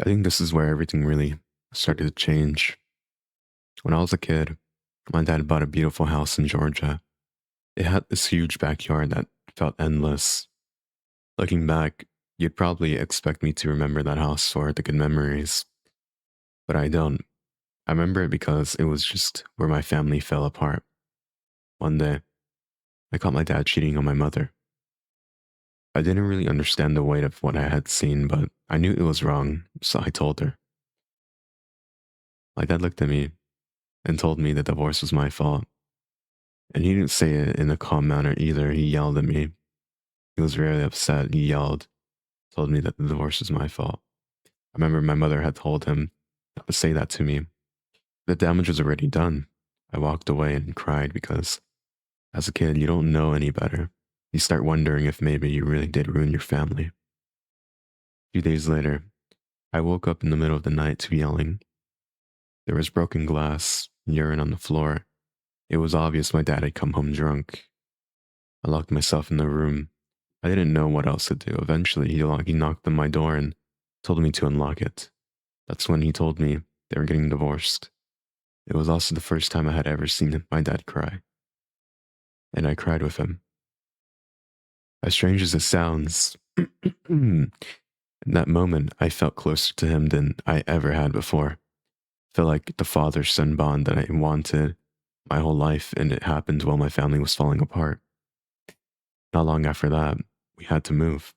I think this is where everything really started to change. When I was a kid, my dad bought a beautiful house in Georgia. It had this huge backyard that felt endless. Looking back, you'd probably expect me to remember that house for the good memories, but I don't. I remember it because it was just where my family fell apart. One day, I caught my dad cheating on my mother. I didn't really understand the weight of what I had seen, but I knew it was wrong, so I told her. My dad looked at me and told me the divorce was my fault. And he didn't say it in a calm manner either. He yelled at me. He was really upset. He yelled, told me that the divorce was my fault. I remember my mother had told him not to say that to me. The damage was already done. I walked away and cried because as a kid, you don't know any better. You start wondering if maybe you really did ruin your family. A few days later, I woke up in the middle of the night to yelling. There was broken glass, urine on the floor. It was obvious my dad had come home drunk. I locked myself in the room. I didn't know what else to do. Eventually, he knocked on my door and told me to unlock it. That's when he told me they were getting divorced. It was also the first time I had ever seen my dad cry, and I cried with him. As strange as it sounds, in that moment, I felt closer to him than I ever had before. Felt like the father-son bond that I wanted my whole life, and it happened while my family was falling apart. Not long after that, we had to move.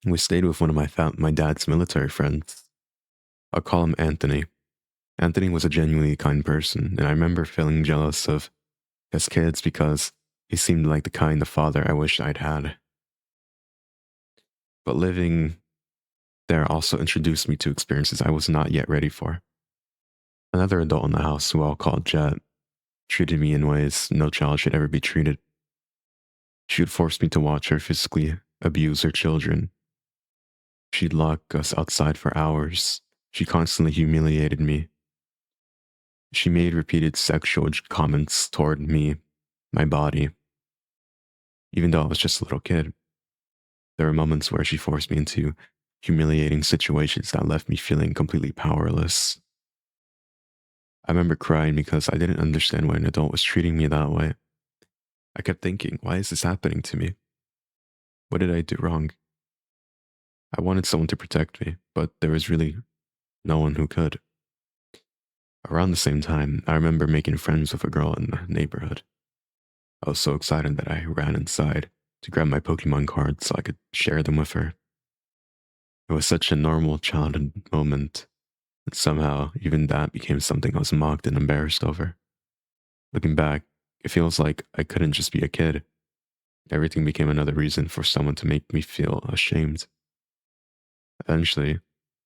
We stayed with one of my dad's military friends. I'll call him Anthony. Anthony was a genuinely kind person, and I remember feeling jealous of his kids because he seemed like the kind of father I wished I'd had. But living there also introduced me to experiences I was not yet ready for. Another adult in the house, who I'll call Jet, treated me in ways no child should ever be treated. She would force me to watch her physically abuse her children. She'd lock us outside for hours. She constantly humiliated me. She made repeated sexual comments toward me, my body, even though I was just a little kid. There were moments where she forced me into humiliating situations that left me feeling completely powerless. I remember crying because I didn't understand why an adult was treating me that way. I kept thinking, why is this happening to me? What did I do wrong? I wanted someone to protect me, but there was really no one who could. Around the same time, I remember making friends with a girl in the neighborhood. I was so excited that I ran inside to grab my Pokemon cards so I could share them with her. It was such a normal childhood moment, and somehow even that became something I was mocked and embarrassed over. Looking back, it feels like I couldn't just be a kid. Everything became another reason for someone to make me feel ashamed. Eventually,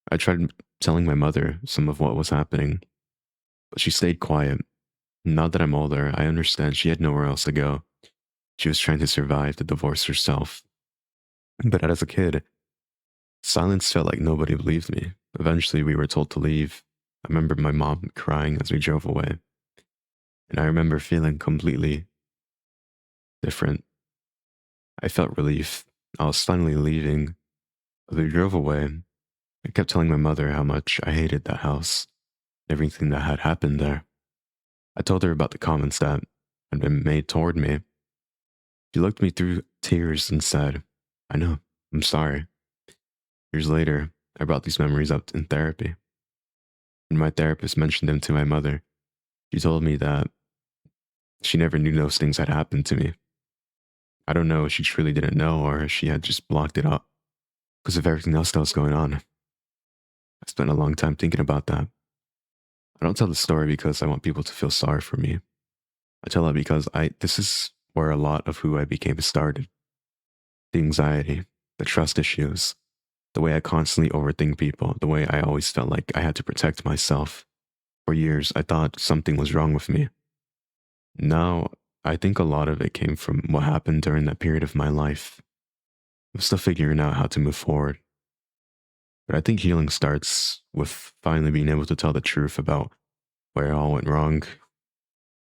I tried telling my mother some of what was happening, but she stayed quiet. Now that I'm older, I understand she had nowhere else to go. She was trying to survive the divorce herself. But as a kid, silence felt like nobody believed me. Eventually, we were told to leave. I remember my mom crying as we drove away. And I remember feeling completely different. I felt relief. I was finally leaving. As we drove away, I kept telling my mother how much I hated that house, everything that had happened there. I told her about the comments that had been made toward me. She looked me through tears and said, I know, I'm sorry. Years later, I brought these memories up in therapy. When my therapist mentioned them to my mother, she told me that she never knew those things had happened to me. I don't know if she truly didn't know or if she had just blocked it out because of everything else that was going on. I spent a long time thinking about that. I don't tell the story because I want people to feel sorry for me. I tell it because this is where a lot of who I became started. The anxiety, the trust issues, the way I constantly overthink people, the way I always felt like I had to protect myself. For years, I thought something was wrong with me. Now, I think a lot of it came from what happened during that period of my life. I'm still figuring out how to move forward. But I think healing starts with finally being able to tell the truth about where it all went wrong,